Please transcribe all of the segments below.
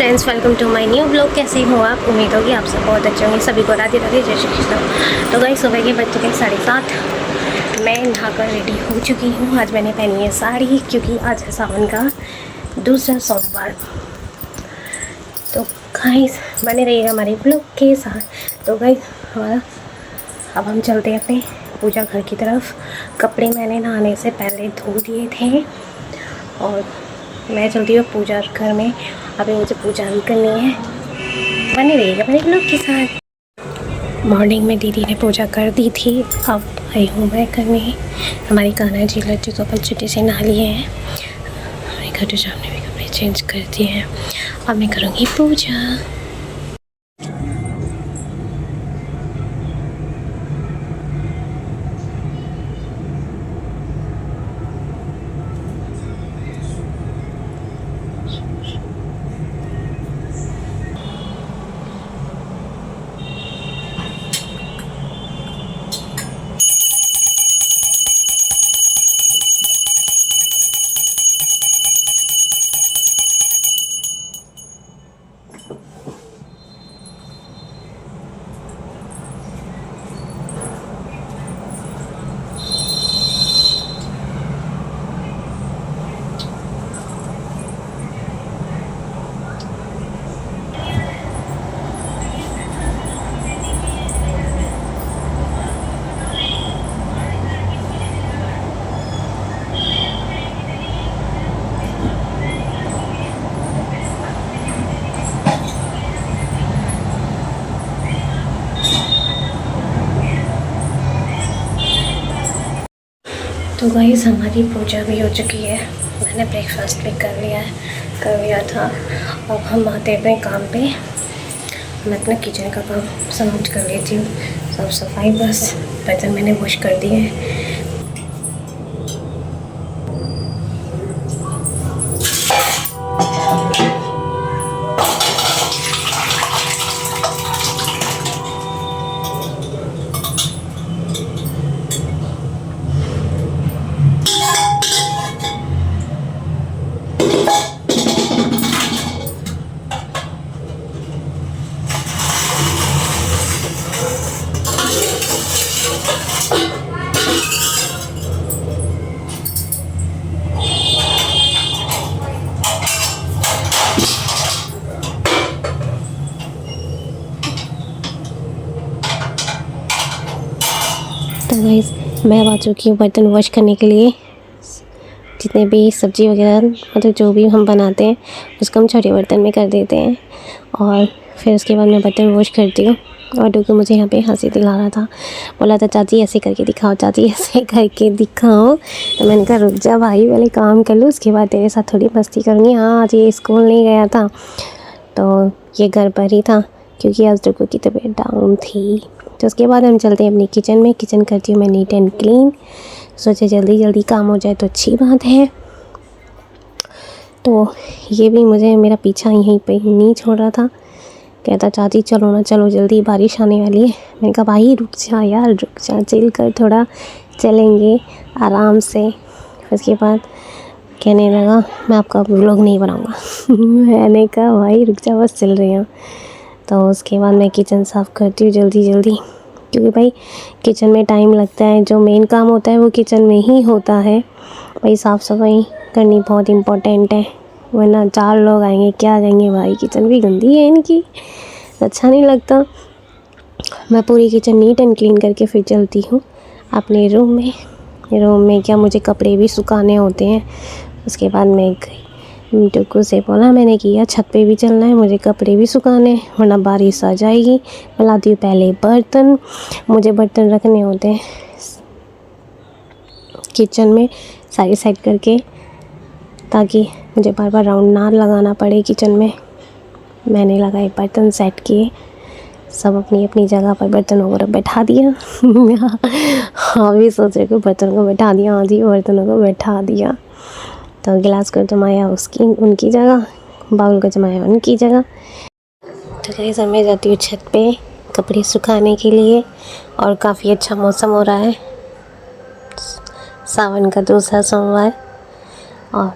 Friends, welcome to my new blog. कैसे हो आप? उम्मीद होगी आप सब बहुत अच्छे होंगे। सभी को राधे राधे, जय श्री कृष्ण। तो गाइस, सुबह के बज चुके 7:30। मैं नहाकर रेडी हो चुकी हूँ। आज मैंने पहनी है साड़ी, क्योंकि आज है सावन का दूसरा सोमवार। तो गाइस, बने रहिएगा हमारे ब्लॉग के साथ। तो गाइस, हमारा अब हम चलते हैं अपने पूजा घर की तरफ। कपड़े मैंने नहाने से पहले धो दिए थे और मैं चलती हूँ पूजा घर में। अभी मुझे पूजा भी करनी है। बने रहिएगा मेरे लोग के साथ। मॉर्निंग में दीदी ने पूजा कर दी थी, अब आई हूँ मैं करने। हमारी कान्हा जी लड्डू तो अपन छुट्टी से नहा लिए हैं। हमारे घर के सामने भी कपड़े चेंज कर दिए हैं। अब मैं करूँगी पूजा। तो गाइस, हमारी पूजा भी हो चुकी है। मैंने ब्रेकफास्ट भी कर लिया था। अब हम आते हैं अपने काम पे। मैं अपना किचन का काम समाप्त कर लेती हूँ। साफ सफाई, बस बर्तन मैंने वॉश कर दिए हैं। तो गाइस, मैं अब आ चुकी हूँ बर्तन वॉश करने के लिए। जितने भी सब्ज़ी वगैरह, मतलब जो भी हम बनाते हैं उसको हम छोटे बर्तन में कर देते हैं और फिर उसके बाद मैं बर्तन वॉश करती हूँ। और क्योंकि मुझे यहाँ पे हंसी दिला रहा था, बोला था चाची ऐसे करके दिखाओ, चाची ऐसे करके दिखाओ। तो मैंने कहा रुक जा भाई, पहले काम कर लूँ, उसके बाद तेरे साथ थोड़ी मस्ती करूँगी। हाँ, आज ये स्कूल नहीं गया था तो ये घर पर ही था, क्योंकि आज रुकू की तबीयत डाउन थी। तो उसके बाद हम चलते हैं अपनी किचन में। किचन करती हूँ मैं नीट एंड क्लीन। सोचे जल्दी जल्दी काम हो जाए तो अच्छी बात है। तो ये भी मुझे मेरा पीछा यहीं पे ही नहीं छोड़ रहा था। कहता चाची चलो ना, चलो जल्दी, बारिश आने वाली है। मैंने कहा भाई रुक जा यार, रुक जा, चिल कर, थोड़ा चलेंगे आराम से। उसके बाद कहने लगा मैं आपका व्लॉग नहीं बनाऊँगा। मैंने कहा भाई रुक जा, बस चल रही हूँ। तो उसके बाद मैं किचन साफ़ करती हूँ जल्दी जल्दी, क्योंकि भाई किचन में टाइम लगता है। जो मेन काम होता है वो किचन में ही होता है। भाई साफ़ सफाई करनी बहुत इम्पोर्टेंट है, वरना 4 लोग आएंगे, क्या कहेंगे भाई किचन भी गंदी है इनकी, अच्छा नहीं लगता। मैं पूरी किचन नीट एंड क्लीन करके फिर चलती हूँ अपने रूम में। रूम में क्या, मुझे कपड़े भी सुखाने होते हैं। उसके बाद मैं गई, टुकू से बोला मैंने किया छत पे भी चलना है, मुझे कपड़े भी सुखाने हैं वरना बारिश आ जाएगी। मैं लाती हूँ पहले बर्तन, मुझे बर्तन रखने होते हैं किचन में साइड साइड करके, ताकि मुझे बार बार राउंड ना लगाना पड़े किचन में। मैंने लगाए बर्तन, सेट किए, सब अपनी अपनी जगह पर बर्तनों को बैठा दिया। हाँ, भी सोच रहे को बर्तनों को बैठा दिया, हाँ जी, बर्तनों को बैठा दिया। तो गिलास को जमाया उनकी जगह, बाउल को जमाया उनकी जगह। तो गाइस, मैं जाती हूँ छत पे कपड़े सुखाने के लिए। और काफ़ी अच्छा मौसम हो रहा है, सावन का दूसरा सोमवार, और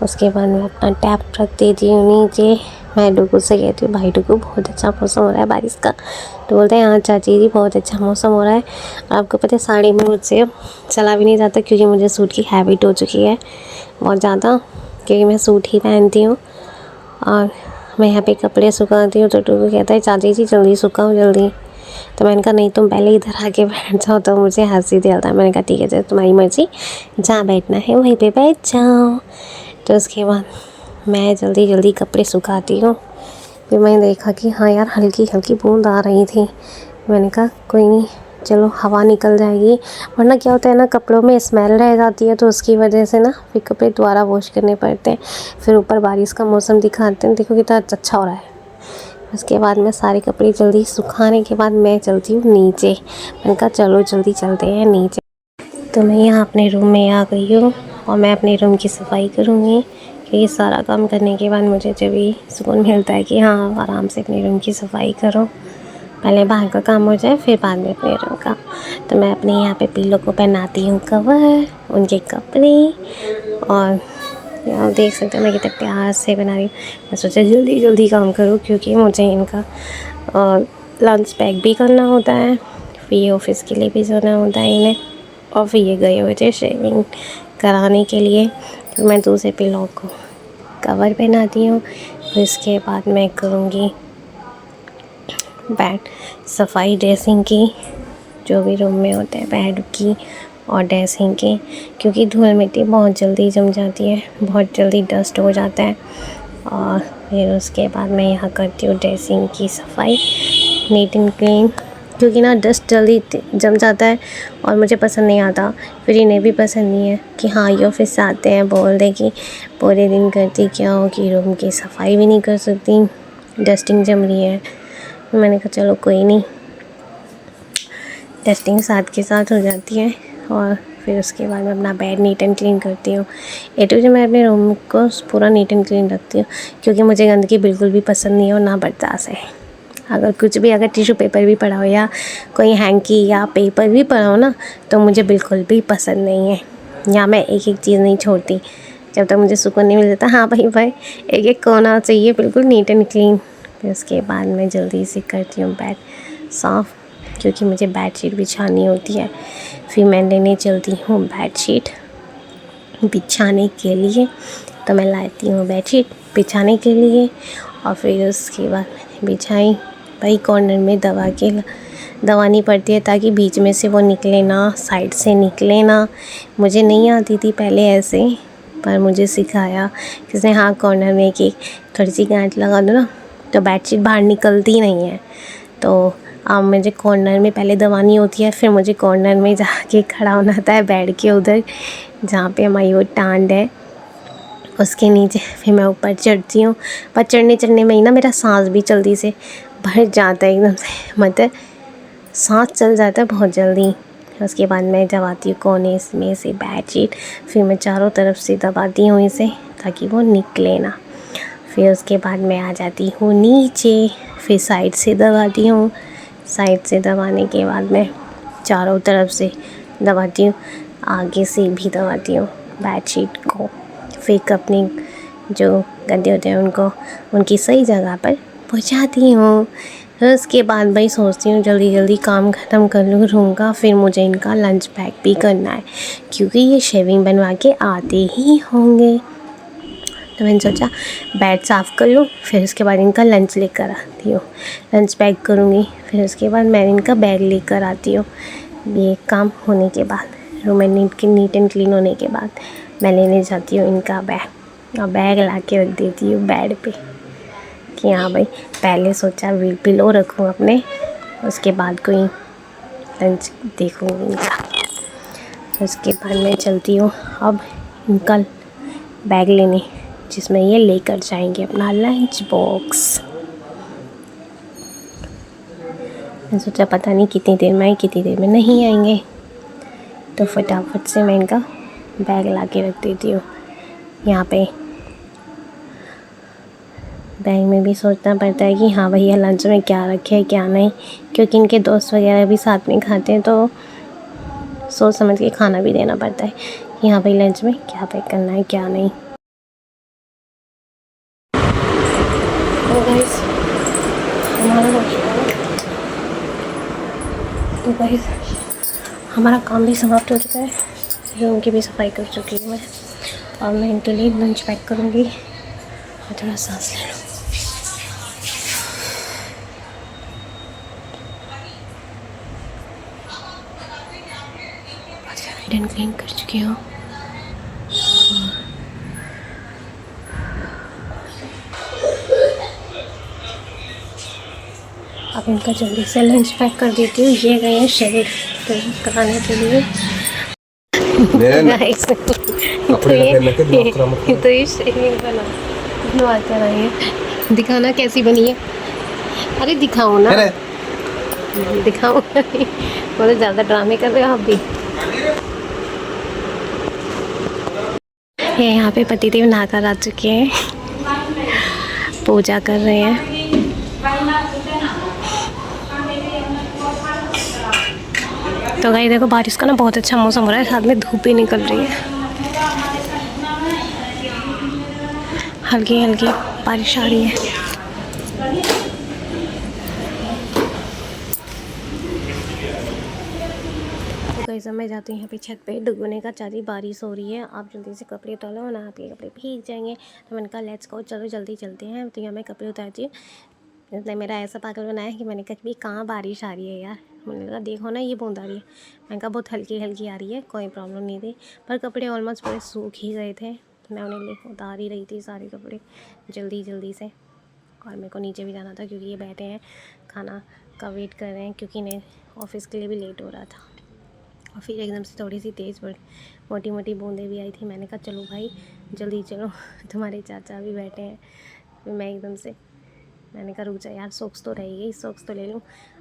उसके बाद मैं अपना टैप रख देती हूँ नीचे। मैं डुगू से कहती हूँ, भाई डुगू बहुत अच्छा मौसम हो रहा है बारिश का। तो बोलते हैं हाँ चाची जी बहुत अच्छा मौसम हो रहा है। और आपको पता है साड़ी में मुझसे चला भी नहीं जाता, क्योंकि मुझे सूट की हैबिट हो चुकी है बहुत ज़्यादा, क्योंकि मैं सूट ही पहनती हूँ। और मैं यहाँ पे कपड़े सुखाती हूँ तो डुगू कहता है चाची जी जल्दी सुखाओ जल्दी। तो मैंने कहा नहीं तुम पहले इधर आके बैठ जाओ, तो मुझे हंसी दिलाता है। मैंने कहा ठीक है चलो तुम्हारी मर्ज़ी, जहाँ बैठना है वहीं पे बैठ जाओ। तो उसके बाद मैं जल्दी जल्दी कपड़े सुखाती हूँ। फिर मैंने देखा कि हाँ यार हल्की हल्की बूंद आ रही थी। मैंने कहा कोई नहीं चलो हवा निकल जाएगी, वरना क्या होता है ना कपड़ों में स्मेल रह जाती है, तो उसकी वजह से ना फिर कपड़े दोबारा वॉश करने पड़ते हैं। फिर ऊपर बारिश का मौसम दिखाते हैं, देखो कितना अच्छा हो रहा है। उसके बाद मैं सारे कपड़े जल्दी सुखाने के बाद मैं चलती हूँ नीचे। मैंने कहा चलो जल्दी चलते हैं नीचे। तो मैं यहाँ अपने रूम में आ गई हूँ और मैं अपने रूम की सफाई करूँगी, क्योंकि सारा काम करने के बाद मुझे जब भी सुकून मिलता है कि हाँ आराम से अपने रूम की सफाई करो। पहले बाहर का काम हो जाए फिर बाद में अपने रूम का। तो मैं अपने यहाँ पे पिल्लो को पहनाती हूँ कवर, उनके कपड़े। और आप देख सकते हैं मैं कितने प्यार से बना रही हूँ। मैं सोचा जल्दी जल्दी काम करूँ, क्योंकि मुझे इनका लंच पैक भी करना होता है, फिर ये ऑफिस के लिए भी जाना होता है इन्हें, और फिर ये गए हुए थे शेविंग कराने के लिए। तो मैं दूसरे पिल्लों को कवर पहनाती हूँ। फिर इसके बाद मैं करूँगी बेड सफाई ड्रेसिंग की, जो भी रूम में होते हैं बेड की और ड्रेसिंग की, क्योंकि धूल मिट्टी बहुत जल्दी जम जाती है, बहुत जल्दी डस्ट हो जाता है। और फिर उसके बाद मैं यहाँ करती हूँ ड्रेसिंग की सफाई, नीट एंड क्लीन, क्योंकि ना डस्ट जल्दी जम जाता है और मुझे पसंद नहीं आता। फिर इन्हें भी पसंद नहीं है कि हाँ ये ऑफिस से आते हैं बोल दे कि पूरे दिन करती क्या हो कि रूम की सफाई भी नहीं कर सकती, डस्टिंग जम रही है। मैंने कहा चलो कोई नहीं, डस्टिंग साथ के साथ हो जाती है। और फिर उसके बाद मैं अपना बेड नीट एंड क्लीन करती हूँ। ए टू जेड मैं अपने रूम को पूरा नीट एंड क्लीन रखती हूँ, क्योंकि मुझे गंदगी बिल्कुल भी पसंद नहीं है और ना बर्दाश्त है। अगर कुछ भी अगर टिश्यू पेपर भी पड़ा हो या कोई हैंकी या पेपर भी पड़ा हो ना, तो मुझे बिल्कुल भी पसंद नहीं है। या मैं एक एक चीज़ नहीं छोड़ती जब तक मुझे सुकून नहीं मिल जाता। हाँ भाई एक एक कोना चाहिए बिल्कुल नीट एंड क्लीन। फिर उसके बाद मैं जल्दी से करती हूँ बेड साफ़, क्योंकि मुझे बेडशीट बिछानी होती है। फिर मैं लेने चलती हूँ बेडशीट बिछाने के लिए। तो मैं लाती हूँ बेडशीट बिछाने के लिए, और फिर उसके बाद बिछाई। भाई कॉर्नर में दबानी पड़ती है ताकि बीच में से वो निकले ना, साइड से निकले ना। मुझे नहीं आती थी पहले ऐसे, पर मुझे सिखाया किसने। हाँ कॉर्नर में एक थोड़ी सी गांठ लगा दो ना, तो बेडशीट बाहर निकलती नहीं है। तो अब मुझे कॉर्नर में पहले दबानी होती है, फिर मुझे कॉर्नर में जाके खड़ा होना होता है बेड के उधर जहाँ पे हमारी वो टांड है उसके नीचे। फिर मैं ऊपर चढ़ती हूँ, पर चढ़ने में ही ना मेरा सांस भी जल्दी से भर जाता है एकदम से, मतलब सांस चल जाता है बहुत जल्दी। उसके बाद मैं दबाती हूँ कोने में से बेडशीट, फिर मैं चारों तरफ से दबाती हूँ इसे ताकि वो निकले ना। फिर उसके बाद मैं आ जाती हूँ नीचे, फिर साइड से दबाती हूँ। साइड से दबाने के बाद मैं चारों तरफ से दबाती हूँ, आगे से भी दबाती हूँ बेडशीट को। फिर अपनी जो गद्दे होते हैं उनको उनकी सही जगह पर पहुँचाती हूँ। फिर उसके बाद भाई सोचती हूँ जल्दी जल्दी काम ख़त्म कर लूँ रूम का। फिर मुझे इनका लंच पैक भी करना है, क्योंकि ये शेविंग बनवा के आते ही होंगे। तो मैंने सोचा बेड साफ़ कर लूँ, फिर उसके बाद इनका लंच लेकर आती हूँ, लंच पैक करूँगी। फिर उसके बाद मैं इनका बैग लेकर आती हूँ। ये काम होने के बाद रूम में नीट एंड क्लीन होने के बाद मैं लेने जाती हूँ इनका बैग, और बैग ला के रख देती हूँ बेड पे कि हाँ भाई पहले सोचा पिलो रखूँ अपने, उसके बाद कोई लंच देखूँगी इनका। उसके बाद मैं चलती हूँ अब इनका बैग लेने, जिसमें ये लेकर जाएंगे अपना लंच बॉक्स। मैं सोचा पता नहीं कितनी देर में कितनी देर में नहीं आएंगे, तो फटाफट से मैं इनका बैग ला के रख देती हूँ यहाँ पे। बैग में भी सोचना पड़ता है कि हाँ भैया लंच में क्या रखे क्या नहीं, क्योंकि इनके दोस्त वगैरह भी साथ में खाते हैं, तो सोच समझ के खाना भी देना पड़ता है कि हाँ भाई लंच में क्या पैक करना है क्या नहीं। तो भाई हमारा काम भी समाप्त हो चुका है, रूम की भी सफाई कर चुकी हूँ मैं। और मैं इनके लिए लंच पैक करूँगी और थोड़ा सांस ले लूँ। हिडन क्लीन कर चुकी हूँ। अब इनका जल्दी से लंच पैक कर देती हूँ। ये गए हैं शरीर कराने के लिए। तो ये शेविंग बनवा कर आई है। दिखाना कैसी बनी है। अरे दिखाओ ना, दिखाओ। बहुत ज़्यादा ड्रामे कर रहे हो आप भी। ये यहाँ पे पतिदेव नहाकर आ चुके हैं, पूजा कर रहे हैं। तो गाइस देखो बारिश का ना बहुत अच्छा मौसम हो रहा है, साथ में धूप भी निकल रही है। हल्की हल्की बारिश आ रही है। तो गाइस मैं जाती हूँ यहाँ पे छत पे डुबने का चाची, बारिश हो रही है। आप जल्दी से कपड़े उतार लो ना, आपके कपड़े भीग जाएंगे। तो मैंने कहा लेट्स गो, चलो जल्दी चलते हैं। तो यहाँ मैं कपड़े उतारती हूँ। इसने मेरा ऐसा पागल बनाया है कि मैंने कहा भी कहाँ बारिश आ रही है यार। मैंने कहा देखो ना ये बूंद आ रही है। मैंने कहा बहुत हल्की हल्की आ रही है, कोई प्रॉब्लम नहीं थी। पर कपड़े ऑलमोस्ट पूरे सूख ही गए थे। मैं उन्हें उतार ही रही थी सारे कपड़े जल्दी से। और मेरे को नीचे भी जाना था क्योंकि ये बैठे हैं खाना का वेट कर रहे हैं, क्योंकि इन्हें ऑफिस के लिए भी लेट हो रहा था। और फिर एकदम से थोड़ी सी तेज़ मोटी मोटी बूंदें भी आई थी। मैंने कहा चलो भाई जल्दी चलो, तुम्हारे चाचा भी बैठे हैं। फिर मैं एकदम से मैंने कहा रुक जा यार, सॉक्स तो रहेगी, सॉक्स तो ले लूँ,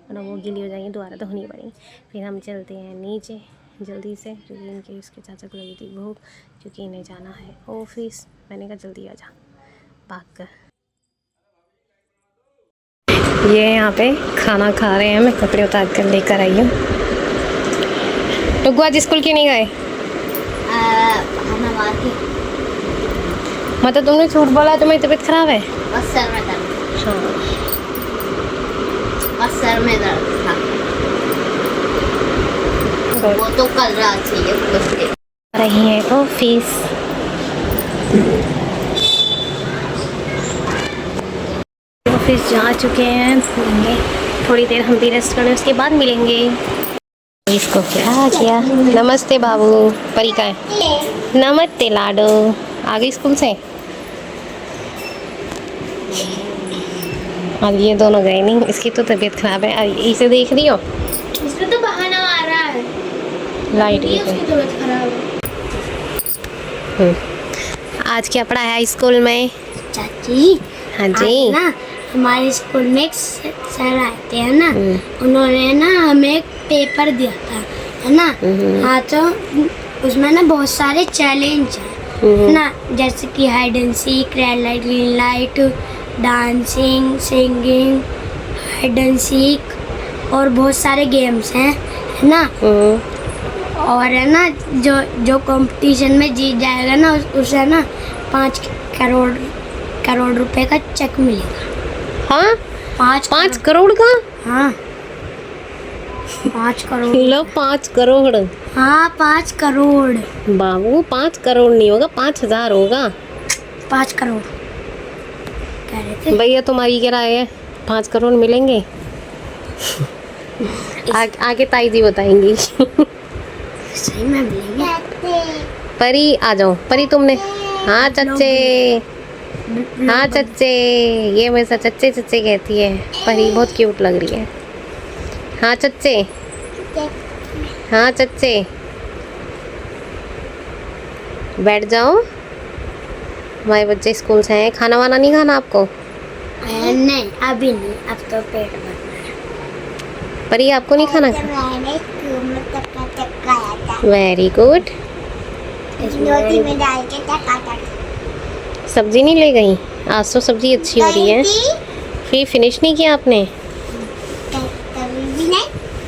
वरना वो गीली हो जाएंगी, दोबारा तो होनी पड़ेगी। फिर हम चलते हैं नीचे जल्दी से, क्योंकि इनके इसके चाचा को लगी थी भूख, क्योंकि इन्हें जाना है ऑफिस। मैंने कहा जल्दी आ जा भाग कर। ये यहाँ पे खाना खा रहे हैं, मैं कपड़े उतार कर लेकर आई हूँ। टुगु आज स्कूल क्यों नहीं गए? मतलब तुमने झूठ बोला, तुम्हारी तबीयत खराब है? बस सर में दर्द। हाँ बस सर में दर्द था, वो तो कल रात से ही रही है ऑफिस। ऑफिस जा चुके हैं, थोड़ी देर हम भी रेस्ट करें, उसके बाद मिलेंगे। इसको क्या किया? नमस्ते बाबू, परी का है। नमस्ते लाडो, आ गई स्कूल से? और ये दोनों गए नहीं, इसकी तो तबीयत खराब है। इसे देख रही हो? इसमें तो बहाना आ रहा है, लाइट की तबीयत खराब है। आज क्या पढ़ाया स्कूल में? चाची हाँ जी ना, हमारे स्कूल में एक सर आते हैं ना, उन्होंने ना हमें एक पेपर दिया था, है ना। हाँ तो उसमें ना बहुत सारे चैलेंज है ना, जैसे कि hide and seek, red light green light, dancing, singing, hide and seek और बहुत सारे गेम्स हैं, है ना। और है ना जो कंपटीशन में जीत जाएगा ना, उसे ना 5 करोड़ रुपए का चेक मिलेगा। हाँ 5 करोड़ का? हाँ 5 करोड़। लो 5 करोड़? हाँ 5 करोड़ बाबू, 5 करोड़ नहीं होगा, 5000 होगा। 5 करोड़ कह रहे थे भैया। तुम्हारी क्या राय है, 5 करोड़ मिलेंगे? आगे ताई जी बताएंगी। सही में मिलेंगे। परी आ जाओ, परी तुमने। हाँ चच्चे, हाँ चच्चे, ये मेरे साथ चच्चे चच्चे कहती है। परी बहुत क्यूट लग रही है। हाँ चच्चे, हाँ चच्चे, बैठ जाओ। हमारे बच्चे स्कूल से हैं, खाना वाना नहीं खाना आपको? नहीं अभी नहीं, अब तो पेट भरना है। परी आपको नहीं खाना? Very good. सब्जी नहीं ले गई? आज तो सब्जी अच्छी हो रही है। फिर फिनिश नहीं किया आपने?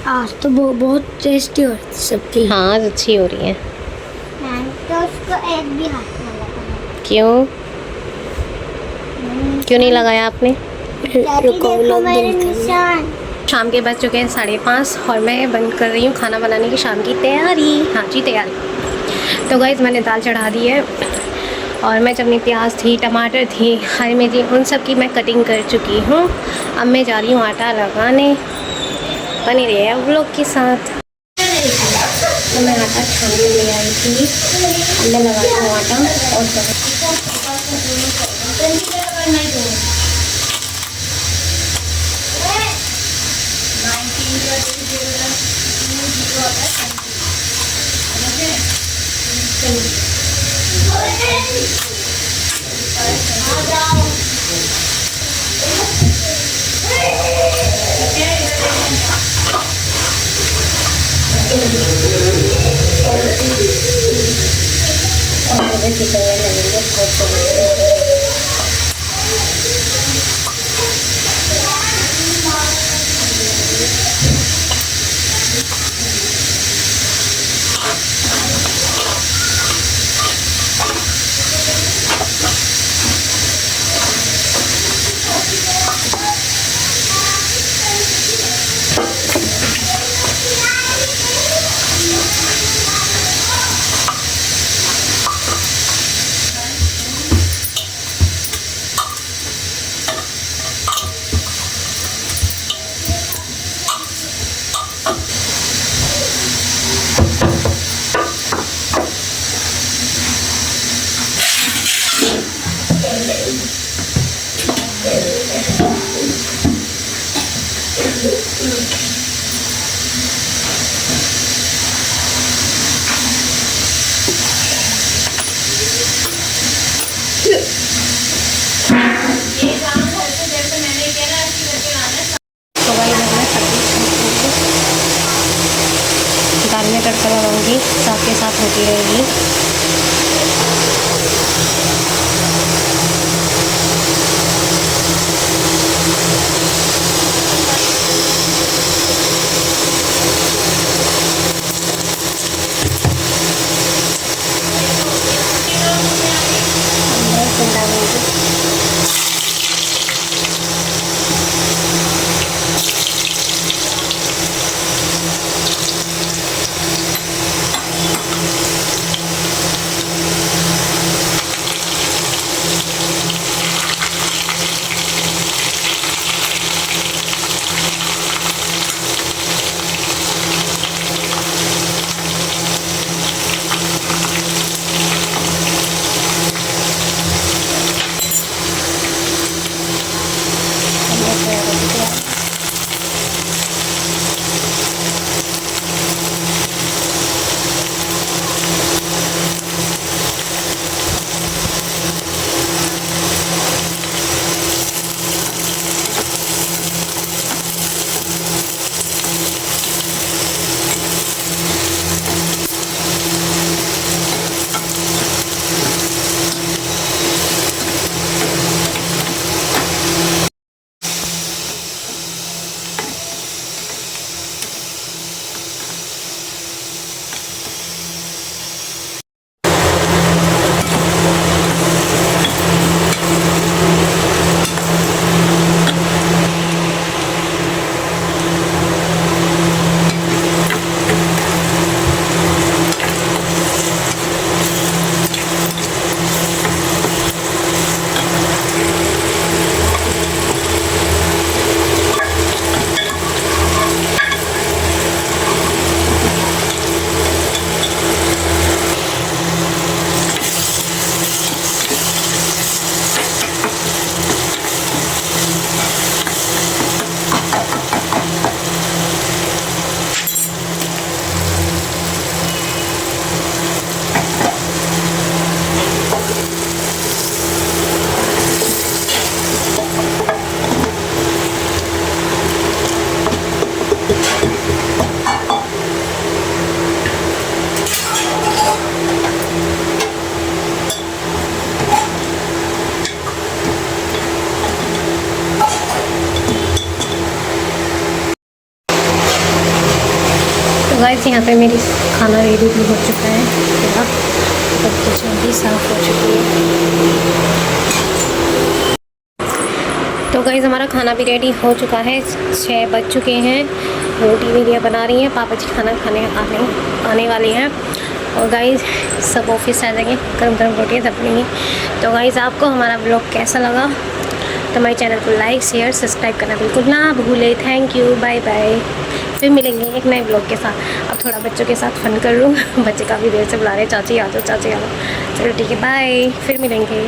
आज तो बहुत टेस्टी हो रही सब्जी। हाँ आज अच्छी हो रही है। तो उसको एक भी हाथ ना लगाना। क्यों क्यों नहीं लगाया आपने? देखो मेरे निशान। शाम के बज चुके हैं 5:30 और मैं बंद कर रही हूँ खाना बनाने की शाम की तैयारी। हाँ जी तैयारी। तो गाइस मैंने दाल चढ़ा दी है और मैं जब प्याज थी, टमाटर थी, हरी मिर्ची, उन सब की मैं कटिंग कर चुकी हूँ। अब मैं जा रही हूँ आटा लगाने। बने रहिए आप लोग के साथ। तो मैं आटा छान के ले आई थी। अब मैं लगाती हूँ आटा और दाल में तड़का लगाऊंगी, साथ के साथ होती रहेगी। गाइस यहाँ पे मेरी खाना रेडी भी हो चुका है पूरा, सब किचन भी साफ़ हो चुकी है। तो गाइस हमारा खाना भी रेडी हो चुका है, 6 बज चुके हैं। रोटी भी बना रही हैं, पापा जी खाना आने वाली हैं। और गाइस सब ऑफिस आ जाएंगे, गर्म गर्म रोटियाँ सब बनेंगी। तो गाइस आपको हमारा ब्लॉग कैसा लगा तो हमारे चैनल को लाइक शेयर सब्सक्राइब करना बिल्कुल ना भूले। Thank you, bye bye. फिर मिलेंगे एक नए ब्लॉग के साथ। अब थोड़ा बच्चों के साथ फन कर लूँ, बच्चे काफ़ी देर से बुला रहे हैं, चाची आ जाओ चाची आ जाओ। चलो ठीक है, बाय, फिर मिलेंगे।